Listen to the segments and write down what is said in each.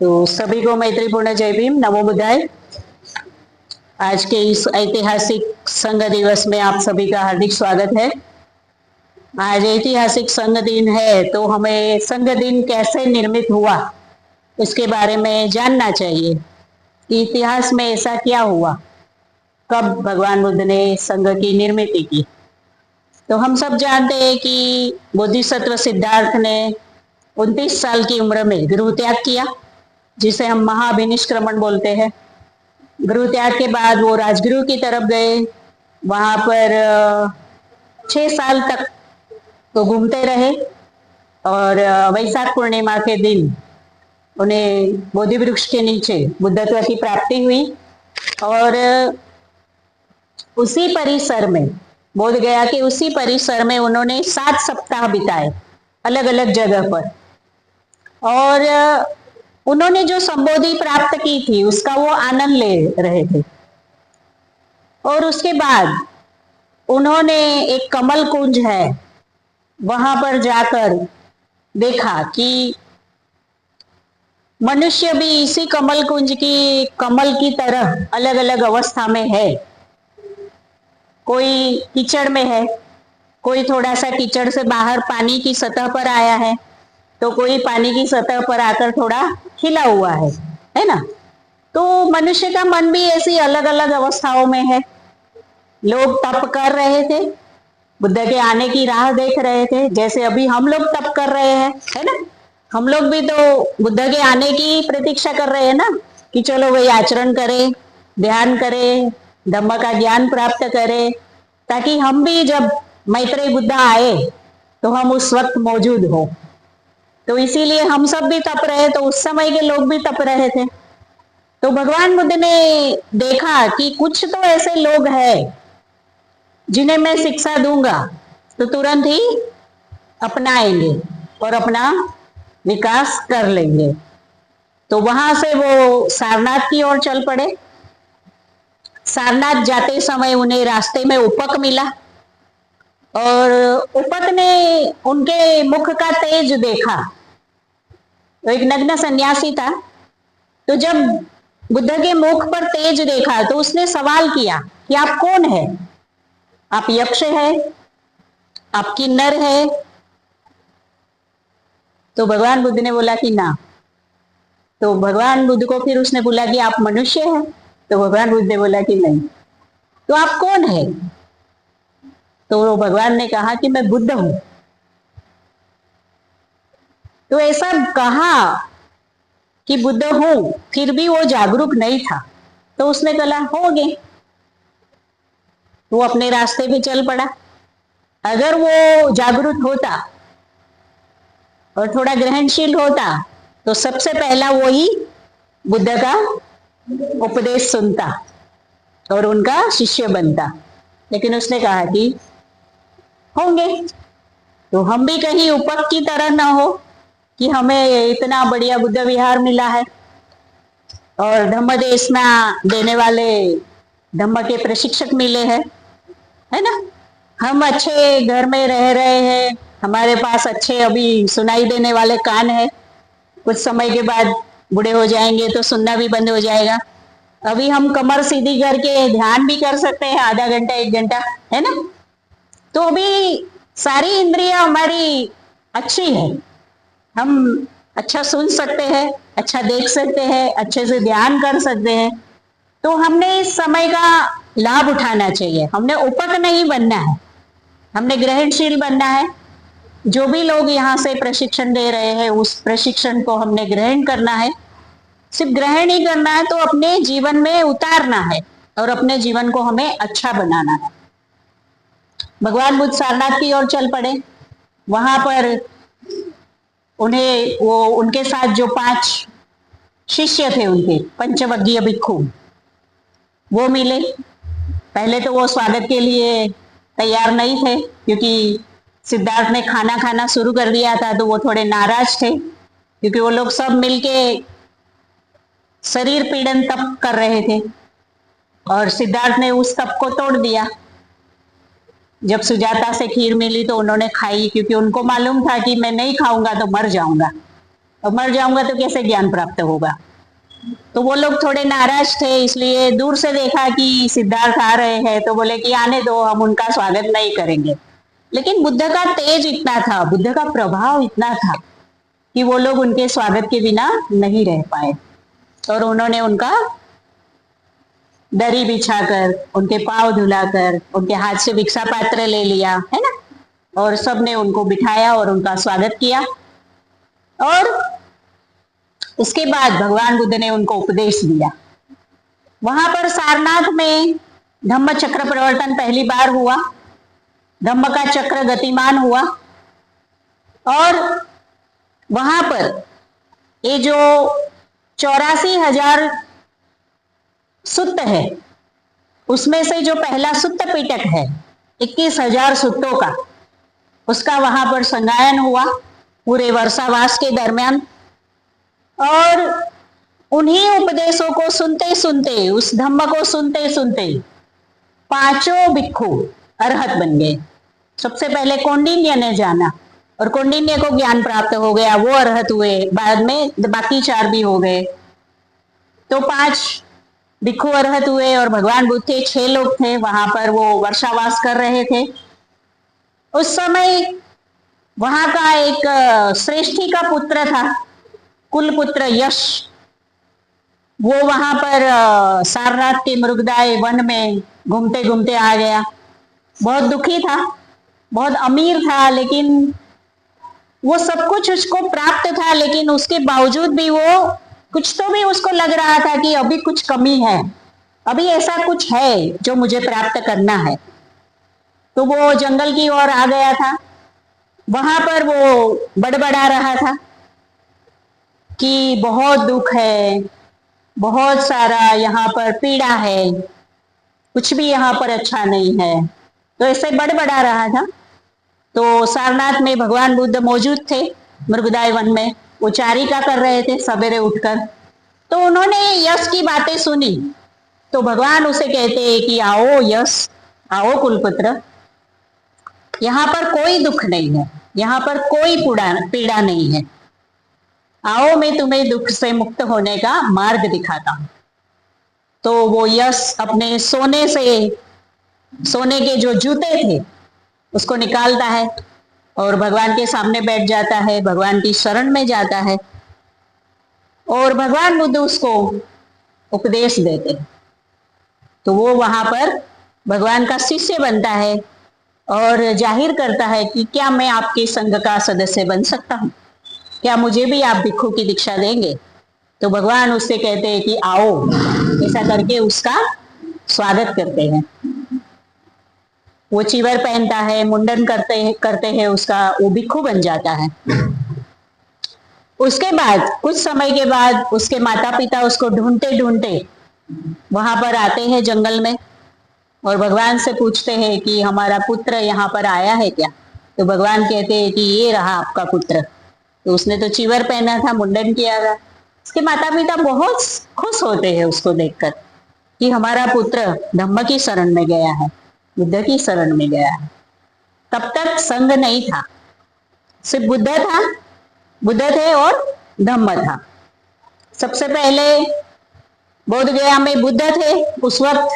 तो सभी को मैत्रीपूर्ण जय भीम, नमो बुद्धाय। आज के इस ऐतिहासिक संघ दिवस में आप सभी का हार्दिक स्वागत है। आज ऐतिहासिक संघ दिन है, तो हमें संघ दिन कैसे निर्मित हुआ इसके बारे में जानना चाहिए कि इतिहास में ऐसा क्या हुआ, कब भगवान बुद्ध ने संघ की निर्मित की। तो हम सब जानते हैं कि बोधिसत्व सिद्धार्थ ने 29 साल की उम्र में गृह त्याग किया, जिसे हम महाभिनिष्क्रमण बोलते हैं। गृह त्याग के बाद वो राजगृह की तरफ गए। वहां पर 6 साल तक तो घूमते रहे और वैशाख पूर्णिमा के दिन उन्हें बोधि वृक्ष के नीचे बुद्धत्व की प्राप्ति हुई। और उसी परिसर में, बोध गया कि उसी परिसर में उन्होंने 7 सप्ताह बिताए अलग अलग जगह पर। और उन्होंने जो संबोधि प्राप्त की थी उसका वो आनंद ले रहे थे। और उसके बाद उन्होंने एक कमल कुंज है, वहां पर जाकर देखा कि मनुष्य भी इसी कमल कुंज की कमल की तरह अलग अलग अवस्था में है। कोई कीचड़ में है, कोई थोड़ा सा कीचड़ से बाहर पानी की सतह पर आया है, तो कोई पानी की सतह पर आकर थोड़ा खिला हुआ है ना। तो मनुष्य का मन भी ऐसी अलग अलग अवस्थाओं में है। लोग तप कर रहे थे, बुद्ध के आने की राह देख रहे थे, जैसे अभी हम लोग तप कर रहे हैं, है ना। हम लोग भी तो बुद्ध के आने की प्रतीक्षा कर रहे हैं ना, कि चलो वही आचरण करें, ध्यान करें, धम्म का ज्ञान प्राप्त करें, ताकि हम भी जब मैत्रेय बुद्ध आए तो हम उस वक्त मौजूद हो। तो इसीलिए हम सब भी तप रहे, तो उस समय के लोग भी तप रहे थे। तो भगवान बुद्ध ने देखा कि कुछ तो ऐसे लोग हैं जिन्हें मैं शिक्षा दूंगा तो तुरंत ही अपनाएंगे और अपना विकास कर लेंगे। तो वहां से वो सारनाथ की ओर चल पड़े। सारनाथ जाते समय उन्हें रास्ते में उपक मिला और उपक ने उनके मुख का तेज देखा। तो एक नग्न सन्यासी था, तो जब बुद्ध के मुख पर तेज देखा तो उसने सवाल किया कि आप कौन है? आप यक्ष है? आप किन्नर है? तो भगवान बुद्ध ने बोला कि ना। तो भगवान बुद्ध को फिर उसने बोला कि आप मनुष्य हैं? तो भगवान बुद्ध ने बोला कि नहीं। तो आप कौन है? तो भगवान ने कहा कि मैं बुद्ध हूं। तो ऐसा कहा कि बुद्ध हूं, फिर भी वो जागरूक नहीं था। तो उसने कहा हो गए, वो अपने रास्ते पे चल पड़ा। अगर वो जागरूक होता और थोड़ा ग्रहणशील होता तो सबसे पहला वो ही बुद्ध का उपदेश सुनता और उनका शिष्य बनता। लेकिन उसने कहा कि होंगे, तो हम भी कहीं उपक की तरह ना हो कि हमें इतना बढ़िया बुद्ध विहार मिला है और धम्म देशना देने वाले धम्म के प्रशिक्षक मिले हैं, है ना। हम अच्छे घर में रह रहे हैं, हमारे पास अच्छे अभी सुनाई देने वाले कान है। कुछ समय के बाद बूढ़े हो जाएंगे तो सुनना भी बंद हो जाएगा। अभी हम कमर सीधी करके ध्यान भी कर सकते हैं, आधा घंटा 1 घंटा, है ना। तो अभी सारी इंद्रियां हमारी अच्छी है, हम अच्छा सुन सकते हैं, अच्छा देख सकते हैं, अच्छे से ध्यान कर सकते हैं। तो हमने इस समय का लाभ उठाना चाहिए। हमने उपक नहीं बनना है, हमने ग्रहणशील बनना है। जो भी लोग यहाँ से प्रशिक्षण दे रहे हैं उस प्रशिक्षण को हमने ग्रहण करना है। सिर्फ ग्रहण ही करना है, तो अपने जीवन में उतारना है और अपने जीवन को हमें अच्छा बनाना है। भगवान बुद्ध सारनाथ की ओर चल पड़े। वहां पर उन्हें वो उनके साथ जो 5 शिष्य थे, उनके पंचवग्गीय भिक्खु, वो मिले। पहले तो वो स्वागत के लिए तैयार नहीं थे, क्योंकि सिद्धार्थ ने खाना खाना शुरू कर दिया था, तो वो थोड़े नाराज थे, क्योंकि वो लोग सब मिलके शरीर पीड़न तप कर रहे थे और सिद्धार्थ ने उस तप को तोड़ दिया। जब सुजाता से खीर मिली तो उन्होंने खाई, क्योंकि उनको मालूम था कि मैं नहीं खाऊंगा तो मर जाऊंगा। अब मर जाऊंगा तो कैसे ज्ञान प्राप्त होगा। तो वो लोग थोड़े नाराज थे, इसलिए दूर से देखा कि सिद्धार्थ आ रहे हैं तो बोले कि आने दो, हम उनका स्वागत नहीं करेंगे। लेकिन बुद्ध का तेज इतना था, बुद्ध का प्रभाव इतना था कि वो लोग उनके स्वागत के बिना नहीं रह पाए, और उन्होंने उनका दरी बिछाकर, उनके पांव धुलाकर, उनके हाथ से भिक्षा पात्र ले लिया, है ना, और सबने उनको बिठाया और उनका स्वागत किया। और उसके बाद भगवान बुद्ध ने उनको उपदेश दिया। वहां पर सारनाथ में धम्म चक्र प्रवर्तन पहली बार हुआ, धम्म का चक्र गतिमान हुआ, और वहां पर ये जो 84,000 सुत्त है, उसमें से जो पहला सुत्त पिटक है 21,000 सुत्तों का, उसका वहां पर संगायन हुआ पूरे वर्षावास के दरमियान। और उन्हीं उपदेशों को सुनते सुनते, उस धम्म को सुनते सुनते पांचों भिक्षु अरहत बन गए। सबसे पहले कौंडिन्य ने जाना और कौंडिन्य को ज्ञान प्राप्त हो गया, वो अरहत हुए, बाद में बाकी 4 भी हो गए। तो 5 भिक्षु अरहत हुए और भगवान बुद्ध थे, 6 लोग थे वहां पर, वो वर्षावास कर रहे थे। उस समय वहां का एक श्रेष्ठी का पुत्र था, कुल पुत्र यश, वो वहां पर सारनाथ के मृगदाय वन में घूमते घूमते आ गया। बहुत दुखी था, बहुत अमीर था, लेकिन वो सब कुछ उसको प्राप्त था, लेकिन उसके बावजूद भी वो कुछ तो भी उसको लग रहा था कि अभी कुछ कमी है, अभी ऐसा कुछ है जो मुझे प्राप्त करना है। तो वो जंगल की ओर आ गया था। वहां पर वो बड़बड़ा रहा था कि बहुत दुख है, बहुत सारा यहाँ पर पीड़ा है, कुछ भी यहाँ पर अच्छा नहीं है, तो ऐसे बड़बड़ा रहा था। तो सारनाथ में भगवान बुद्ध मौजूद थे मृगदाय वन में, वो चारिका कर रहे थे सवेरे उठकर। तो उन्होंने यश की बातें सुनी, तो भगवान उसे कहते हैं कि आओ यश, आओ कुलपुत्र, यहाँ पर कोई दुख नहीं है, यहाँ पर कोई पीड़ा नहीं है, आओ मैं तुम्हें दुख से मुक्त होने का मार्ग दिखाता हूं। तो वो यश अपने सोने के जो जूते थे उसको निकालता है और भगवान के सामने बैठ जाता है, भगवान की शरण में जाता है, और भगवान बुद्ध उसको उपदेश देते हैं। तो वो वहां पर भगवान का शिष्य बनता है और जाहिर करता है कि क्या मैं आपके संघ का सदस्य बन सकता हूँ, क्या मुझे भी आप भिक्षु की दीक्षा देंगे। तो भगवान उससे कहते हैं कि आओ, ऐसा करके उसका स्वागत करते हैं। वो चीवर पहनता है, मुंडन करते हैं उसका, वो भिक्षु बन जाता है। उसके बाद कुछ समय के बाद उसके माता पिता उसको ढूंढते ढूंढते वहां पर आते हैं जंगल में, और भगवान से पूछते हैं कि हमारा पुत्र यहाँ पर आया है क्या। तो भगवान कहते हैं कि ये रहा आपका पुत्र। तो उसने तो चीवर पहना था, मुंडन किया था। उसके माता पिता बहुत खुश होते हैं उसको देखकर कि हमारा पुत्र धम्म की शरण में गया है, बुद्ध की शरण में गया है। तब तक संघ नहीं था, सिर्फ बुद्ध थे और धम्म था। सबसे पहले बोध गया में बुद्ध थे, उस वक्त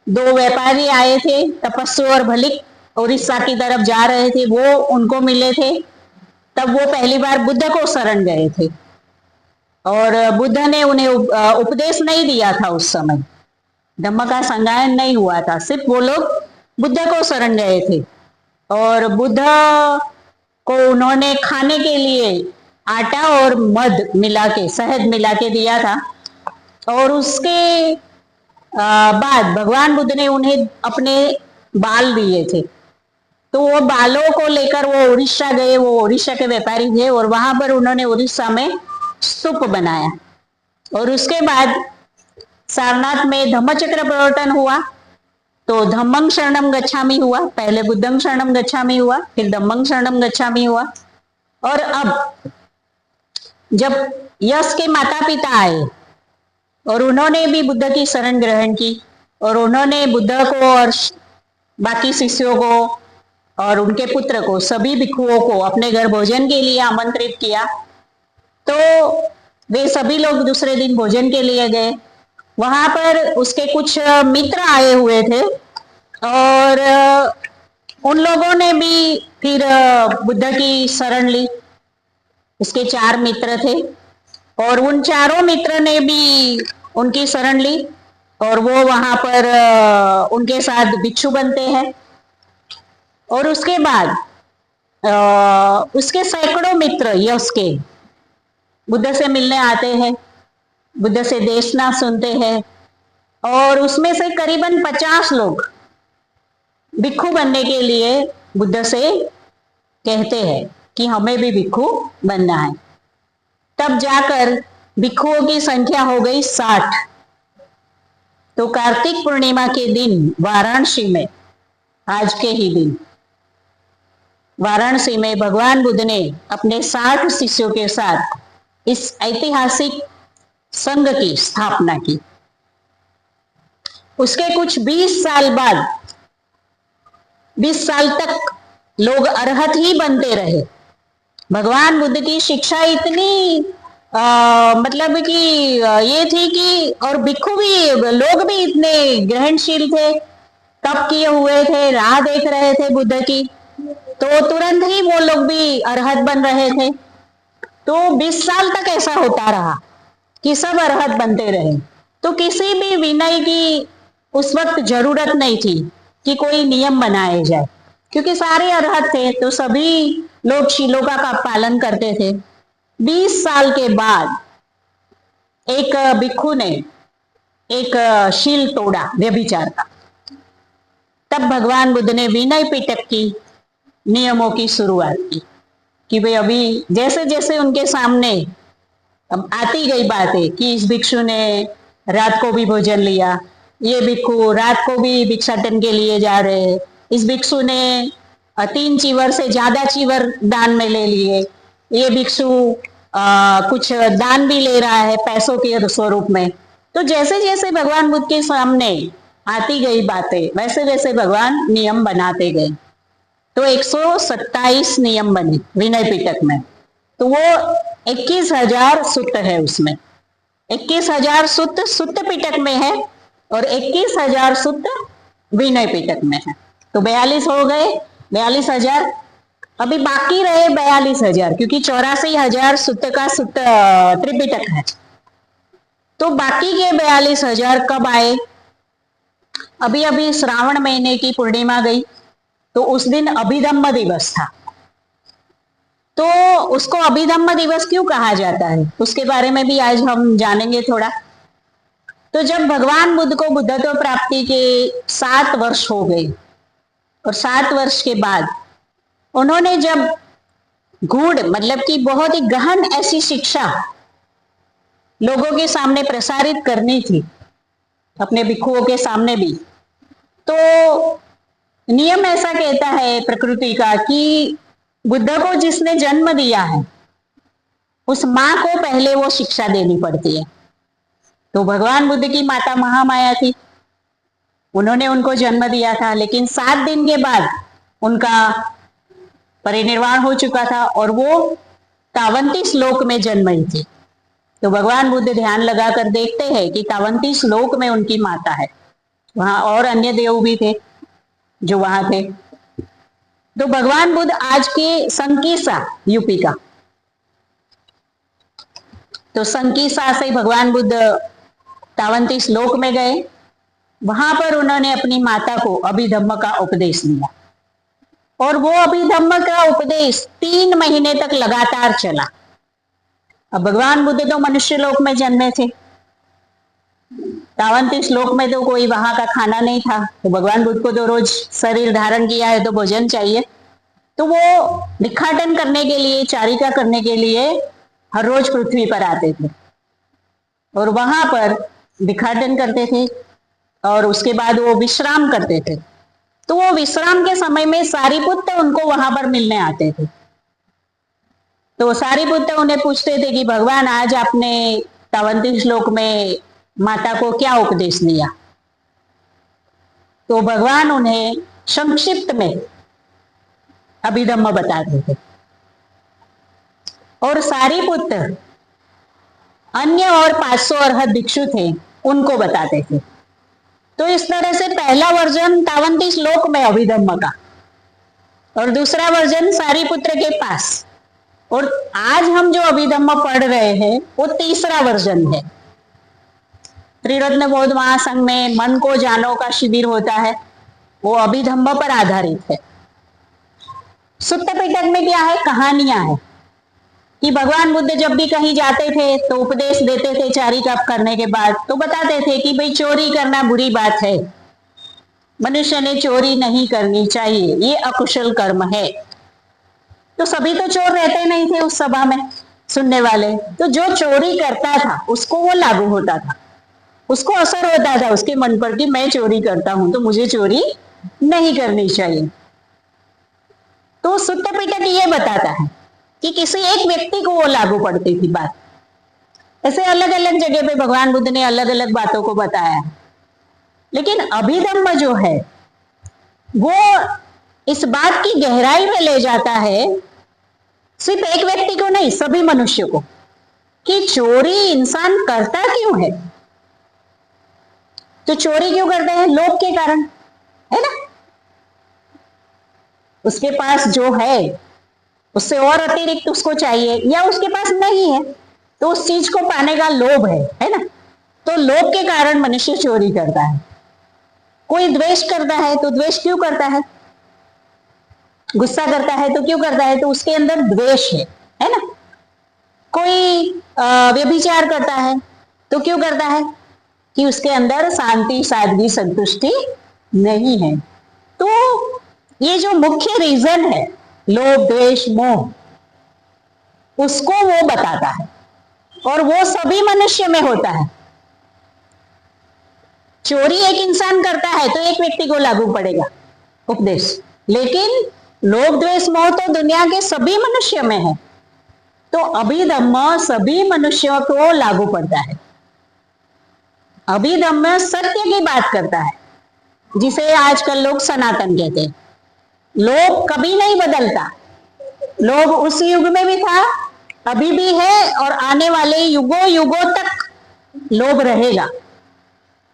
2 व्यापारी आए थे, तपस्सु और भलिक, उड़ीसा की तरफ जा रहे थे, वो उनको मिले थे। तब वो पहली बार बुद्ध को शरण गए थे और बुद्ध ने उन्हें उपदेश नहीं दिया था। उस समय धम्म का संगायन नहीं हुआ था, सिर्फ वो लोग बुद्ध को शरण गए थे। और बुद्ध को उन्होंने खाने के लिए आटा और मध मिला के, शहद मिला के दिया था। और उसके बाद भगवान बुद्ध ने उन्हें अपने बाल दिए थे। तो वो बालों को लेकर वो उड़ीसा गए, वो उड़ीसा के व्यापारी थे, और वहां पर उन्होंने उड़ीसा में स्तूप बनाया। और उसके बाद सारनाथ में धम्मचक्र प्रवर्तन हुआ, तो धम्मं शरणं गच्छामि हुआ, पहले बुद्धं शरणं गच्छामि हुआ, फिर धम्मं शरणं गच्छामि हुआ। और अब जब यश के माता पिता आए और उन्होंने भी बुद्ध की शरण ग्रहण की, और उन्होंने बुद्ध को और बाकी शिष्यों को और उनके पुत्र को, सभी भिक्षुओं को अपने घर भोजन के लिए आमंत्रित किया। तो वे सभी लोग दूसरे दिन भोजन के लिए गए। वहां पर उसके कुछ मित्र आए हुए थे और उन लोगों ने भी फिर बुद्ध की शरण ली। उसके 4 मित्र थे और उन चारों मित्र ने भी उनकी शरण ली और वो वहां पर उनके साथ भिक्षु बनते हैं। और उसके बाद उसके सैकड़ों मित्र यश के बुद्ध से मिलने आते हैं, बुद्ध से देशना सुनते हैं और उसमें से करीबन 50 लोग भिक्षु बनने के लिए बुद्ध से कहते हैं कि हमें भी भिक्षु बनना है। तब जाकर भिक्षुओं की संख्या हो गई 60। तो कार्तिक पूर्णिमा के दिन वाराणसी में, आज के ही दिन वाराणसी में भगवान बुद्ध ने अपने 60 शिष्यों के साथ इस ऐतिहासिक संघ की स्थापना की। उसके कुछ 20 साल बाद, 20 साल तक लोग अरहत ही बनते रहे। भगवान बुद्ध की शिक्षा इतनी मतलब कि ये थी कि और भिक्षु भी, लोग भी इतने ग्रहणशील थे, तप किए हुए थे, राह देख रहे थे बुद्ध की, तो तुरंत ही वो लोग भी अरहत बन रहे थे। तो 20 साल तक ऐसा होता रहा कि सब अरहत बनते रहे। तो किसी भी विनय की उस वक्त जरूरत नहीं थी कि कोई नियम बनाए जाए, क्योंकि सारे अरहत थे तो सभी लोग शीलोका का पालन करते थे। 20 साल के बाद एक भिक्षु ने एक शील तोड़ा व्यभिचार का। तब भगवान बुद्ध ने विनय पिटक की नियमों की शुरुआत की कि वे अभी जैसे जैसे उनके सामने अब आती गई बातें कि इस भिक्षु ने रात को भी भोजन लिया, ये भिक्षु रात को भी भिक्षाटन के लिए जा रहे हैं, इस भिक्षु ने 3 चीवर से ज्यादा चीवर दान में ले लिए, ये भिक्षु कुछ दान भी ले रहा है पैसों के स्वरूप में। तो जैसे जैसे भगवान बुद्ध के सामने आती गई बातें वैसे वैसे भगवान नियम बनाते गए। तो 127 नियम बने विनय पिटक में। तो वो 21,000 सूत्र है, उसमें 21,000 सूत्र सुत्त पिटक में है और 21,000 सूत्र विनय पिटक में है। तो 42 हो गए, 42,000। अभी बाकी रहे 42,000, क्योंकि 84,000 सूत्र का सूत्र त्रिपिटक है। तो बाकी के 42,000 कब आए? अभी अभी श्रावण महीने की पूर्णिमा गई, तो उस दिन अभिधम्म दिवस था। तो उसको अभिधम्म दिवस क्यों कहा जाता है, उसके बारे में भी आज हम जानेंगे थोड़ा। तो जब भगवान बुद्ध को बुद्धत्व प्राप्ति के 7 वर्ष हो गए और 7 वर्ष के बाद उन्होंने जब गूढ़ मतलब कि बहुत ही गहन ऐसी शिक्षा लोगों के सामने प्रसारित करनी थी, अपने भिक्षुओं के सामने भी, तो नियम ऐसा कहता है प्रकृति का कि बुद्ध को जिसने जन्म दिया है उस माँ को पहले वो शिक्षा देनी पड़ती है। तो भगवान बुद्ध की माता महामाया थी, उन्होंने उनको जन्म दिया था, लेकिन 7 दिन के बाद उनका परिनिर्वाण हो चुका था और वो तावंती श्लोक में जन्मी थी। तो भगवान बुद्ध ध्यान लगाकर देखते हैं कि तावंती श्लोक में उनकी माता है। वहां और अन्य देव भी थे जो वहां थे। तो भगवान बुद्ध आज के संकीसा यूपी का, तो संकीसा से भगवान बुद्ध तावंती श्लोक में गए। वहां पर उन्होंने अपनी माता को अभिधम्म का उपदेश दिया और वो अभिधम्म का उपदेश 3 महीने तक लगातार चला। अब भगवान बुद्ध तो मनुष्य लोक में जन्मे थे, तावंती श्लोक में तो कोई वहां का खाना नहीं था, तो भगवान बुद्ध को तो रोज शरीर धारण किया है तो भोजन चाहिए। तो वो भिक्षाटन करने के लिए, चारिका करने के लिए हर रोज पृथ्वी पर आते थे और वहां पर भिक्षाटन करते थे और उसके बाद वो विश्राम करते थे। तो वो विश्राम के समय में सारिपुत्र उनको वहां पर मिलने आते थे। तो सारिपुत्र उन्हें पूछते थे कि भगवान आज आपने तावंती श्लोक में माता को क्या उपदेश दिया। तो भगवान उन्हें संक्षिप्त में अभिधम्म बताते थे और सारिपुत्र अन्य और 500 अरहत भिक्षु थे उनको बताते थे। तो इस तरह से पहला वर्जन 53 श्लोक में अभिधम्म का, और दूसरा वर्जन सारीपुत्र के पास, और आज हम जो अभिधम्म पढ़ रहे हैं वो तीसरा वर्जन है। त्रिरत्न बौद्ध महासंघ में मन को जानो का शिविर होता है, वो अभिधम्म पर आधारित है। सुत्त पिटक में क्या है, कहानियां है कि भगवान बुद्ध जब भी कहीं जाते थे तो उपदेश देते थे चारी कप करने के बाद, तो बताते थे कि भाई चोरी करना बुरी बात है, मनुष्य ने चोरी नहीं करनी चाहिए, ये अकुशल कर्म है। तो सभी तो चोर रहते नहीं थे उस सभा में सुनने वाले, तो जो चोरी करता था उसको वो लागू होता था, उसको असर होता था उसके मन पर कि मैं चोरी करता हूं तो मुझे चोरी नहीं करनी चाहिए। तो सुत्त पिटक ये बताता है कि किसी एक व्यक्ति को वो लागू पड़ती थी बात। ऐसे अलग अलग जगह पे भगवान बुद्ध ने अलग अलग बातों को बताया है, लेकिन अभिधम्म जो है वो इस बात की गहराई में ले जाता है, सिर्फ एक व्यक्ति को नहीं, सभी मनुष्य को, कि चोरी इंसान करता क्यों है। तो चोरी क्यों करते हैं, लोभ के कारण, है ना। उसके पास जो है उससे और अतिरिक्त उसको चाहिए, या उसके पास नहीं है तो उस चीज को पाने का लोभ है ना। तो लोभ के कारण मनुष्य चोरी करता है। कोई द्वेष करता है तो द्वेष क्यों करता है, गुस्सा करता है तो क्यों करता है, तो उसके अंदर द्वेष है ना। कोई व्यभिचार करता है तो क्यों करता है, कि उसके अंदर शांति, सादगी, संतुष्टि नहीं है। तो ये जो मुख्य रीजन है लोभ, द्वेष, मोह, उसको वो बताता है, और वो सभी मनुष्य में होता है। चोरी एक इंसान करता है तो एक व्यक्ति को लागू पड़ेगा उपदेश, लेकिन लोभ, द्वेष, मोह तो दुनिया के सभी मनुष्य में है। तो अभिधम्म सभी मनुष्यों को लागू पड़ता है। अभिधम्म सत्य की बात करता है, जिसे आजकल लोग सनातन कहते हैं। लोभ कभी नहीं बदलता, लोभ उस युग में भी था, अभी भी है, और आने वाले युगों युगों तक लोभ रहेगा,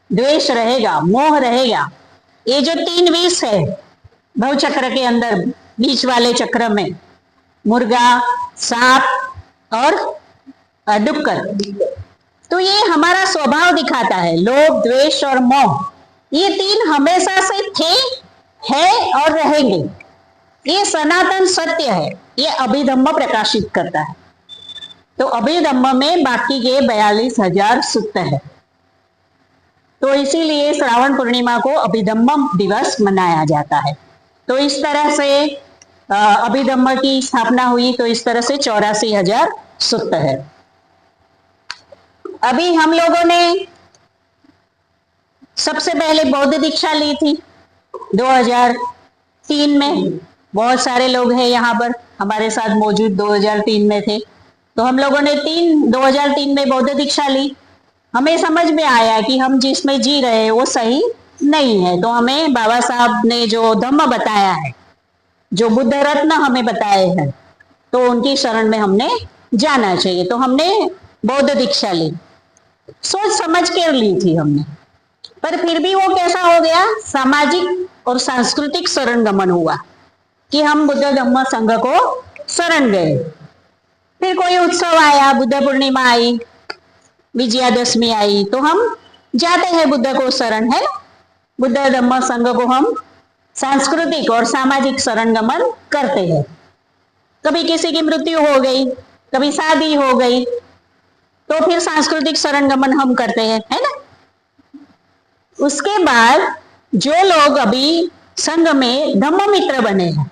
द्वेष रहेगा, मोह रहेगा। ये जो 3 विष है भव चक्र के अंदर, बीच वाले चक्र में, मुर्गा, सांप और डुक्कर, तो ये हमारा स्वभाव दिखाता है। लोभ, द्वेष और मोह, ये 3 हमेशा से थे, है और रहेंगे। ये सनातन सत्य है, ये अभिधम्म प्रकाशित करता है। तो अभिधम्म में बाकी के 42,000 सूक्त है। तो इसीलिए श्रावण पूर्णिमा को अभिधम्म दिवस मनाया जाता है। तो इस तरह से अभिधम्म की स्थापना हुई, तो इस तरह से 84,000 सूक्त है। अभी हम लोगों ने सबसे पहले बौद्ध दीक्षा ली थी 2003 में। बहुत सारे लोग हैं यहाँ पर हमारे साथ मौजूद, 2003 में थे। तो हम लोगों ने 2003 में बौद्ध दीक्षा ली। हमें समझ में आया कि हम जिसमें जी रहे हैं वो सही नहीं है। तो हमें बाबा साहब ने जो धम्म बताया है, जो बुद्ध रत्न हमें बताए हैं, तो उनकी शरण में हमने जाना चाहिए। तो हमने बौद्ध दीक्षा ली, सोच समझ कर ली थी हमने। पर फिर भी वो कैसा हो गया, सामाजिक और सांस्कृतिक शरण गमन हुआ कि हम बुद्ध धम्म संघ को शरण गए। फिर कोई उत्सव आया, बुद्ध पूर्णिमा आई, विजयादशमी आई, तो हम जाते हैं बुद्ध को शरण, है बुद्ध धम्म संघ को हम सांस्कृतिक और सामाजिक शरण गमन करते हैं। कभी किसी की मृत्यु हो गई, कभी शादी हो गई, तो फिर सांस्कृतिक शरण गमन हम करते हैं, है ना। उसके बाद जो लोग अभी संघ में धम्म मित्र बने हैं,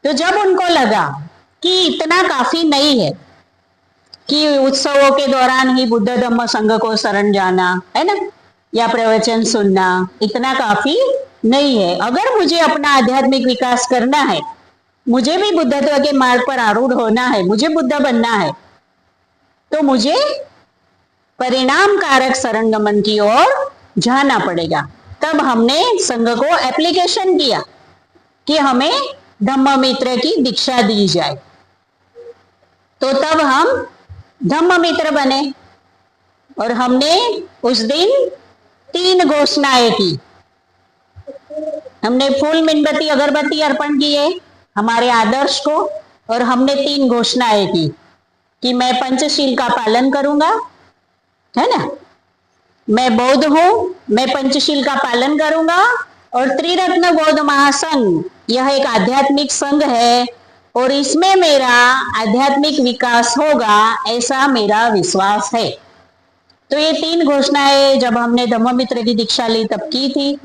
तो जब उनको लगा कि इतना काफी नहीं है कि उत्सवों के दौरान ही बुद्ध धम्म संघ को शरण जाना, है ना, या प्रवचन सुनना, इतना काफी नहीं है। अगर मुझे अपना आध्यात्मिक विकास करना है, मुझे भी बुद्धत्व के मार्ग पर आरूढ़ होना है, मुझे बुद्ध बनना है, तो मुझे परिणाम कारक शरण गमन की ओर जाना पड़ेगा। तब हमने संघ को एप्लीकेशन किया कि हमें धम्म मित्र की दीक्षा दी जाए। तो तब हम धम्म मित्र बने। और हमने उस दिन 3 घोषणाएं की। हमने फूल मोमबत्ती अगरबत्ती अर्पण किए हमारे आदर्श को, और हमने 3 घोषणाएं की कि मैं पंचशील का पालन करूंगा, है ना, मैं बौद्ध हूं, मैं पंचशील का पालन करूंगा, और त्रिरत्न बौद्ध महासंघ यह एक आध्यात्मिक संघ है और इसमें मेरा आध्यात्मिक विकास होगा, ऐसा मेरा विश्वास है। तो ये 3 घोषणाएं जब हमने धम्ममित्र की दीक्षा ली तब की थी।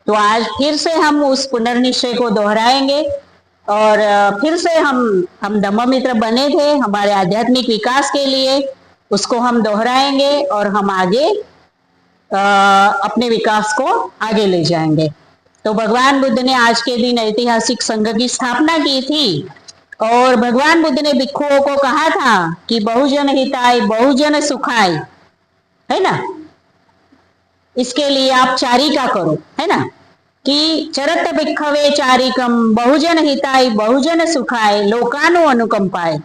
तो आज फिर से हम उस पुनर्निश्चय को दोहराएंगे और फिर से हम धम्ममित्र बने थे हमारे आध्यात्मिक विकास के लिए, उसको हम दोहराएंगे और हम आगे अपने विकास को आगे ले जाएंगे। तो भगवान बुद्ध ने आज के दिन ऐतिहासिक संघ की स्थापना की थी और भगवान बुद्ध ने भिक्षुओं को कहा था कि बहुजन हिताय बहुजन सुखाय, है ना, इसके लिए आप चारिका करो, है ना, कि चरत भिक्षवे चारिकम बहुजन हिताय बहुजन सुखाय लोकानु अनुकंपाय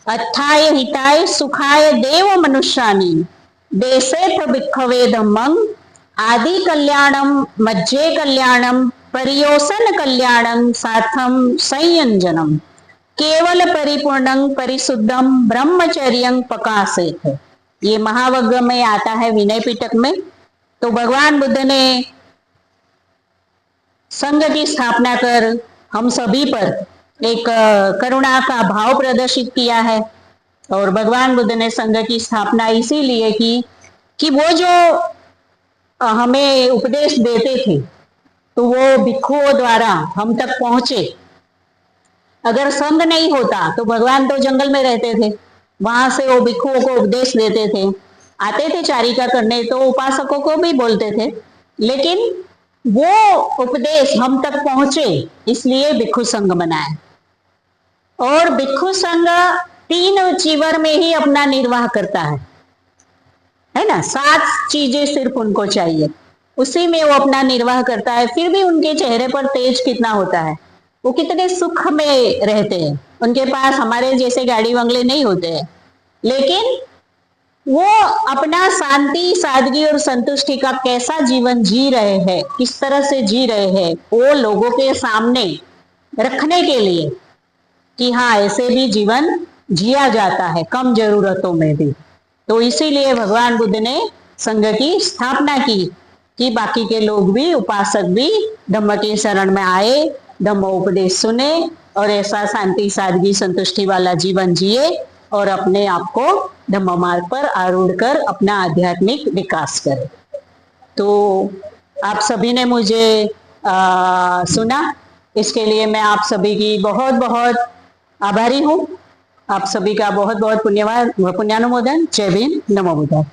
अत्थाय हिताय सुखाय देव मनुष्यानि देसेथ भिक्षवे धम्मं आदि कल्याणम मज्जे कल्याणम परियोसन कल्याणम साथम संयंजनम केवल परिपूर्णं परिशुद्धम ब्रह्मचर्यं प्रकाशेत। ये महावग्र में आता है विनय पिटक में। तो भगवान बुद्ध ने संघ की स्थापना कर हम सभी पर एक करुणा का भाव प्रदर्शित किया है और भगवान बुद्ध ने संघ की स्थापना इसीलिए की कि वो जो हमें उपदेश देते थे तो वो भिक्षुओं द्वारा हम तक पहुंचे। अगर संघ नहीं होता तो भगवान तो जंगल में रहते थे, वहां से वो भिक्षुओं को उपदेश देते थे, आते थे चारिका करने तो उपासकों को भी बोलते थे, लेकिन वो उपदेश हम तक पहुंचे इसलिए भिक्षु संघ बनाए। और भिक्षु संघ 3 चीवर में ही अपना निर्वाह करता है ना, 7 चीजें सिर्फ उनको चाहिए, उसी में वो अपना निर्वाह करता है। फिर भी उनके चेहरे पर तेज कितना होता है, वो कितने सुख में रहते हैं। उनके पास हमारे जैसे गाड़ी बंगले नहीं होते हैं, लेकिन वो अपना शांति सादगी और संतुष्टि का कैसा जीवन जी रहे हैं, किस तरह से जी रहे हैं, वो लोगों के सामने रखने के लिए कि हाँ ऐसे भी जीवन जिया जाता है कम जरूरतों में भी। तो इसीलिए भगवान बुद्ध ने संघ की स्थापना की कि बाकी के लोग भी, उपासक भी धम्म के शरण में आए, धम्म उपदेश सुने और ऐसा शांति सादगी संतुष्टि वाला जीवन जिए और अपने आप को धम्म मार्ग पर आरूढ़ कर अपना आध्यात्मिक विकास करे। तो आप सभी ने मुझे सुना, इसके लिए मैं आप सभी की बहुत बहुत आभारी हूँ। आप सभी का बहुत बहुत पुण्यानुमोदन। जय भीम, नमो बुद्धाय।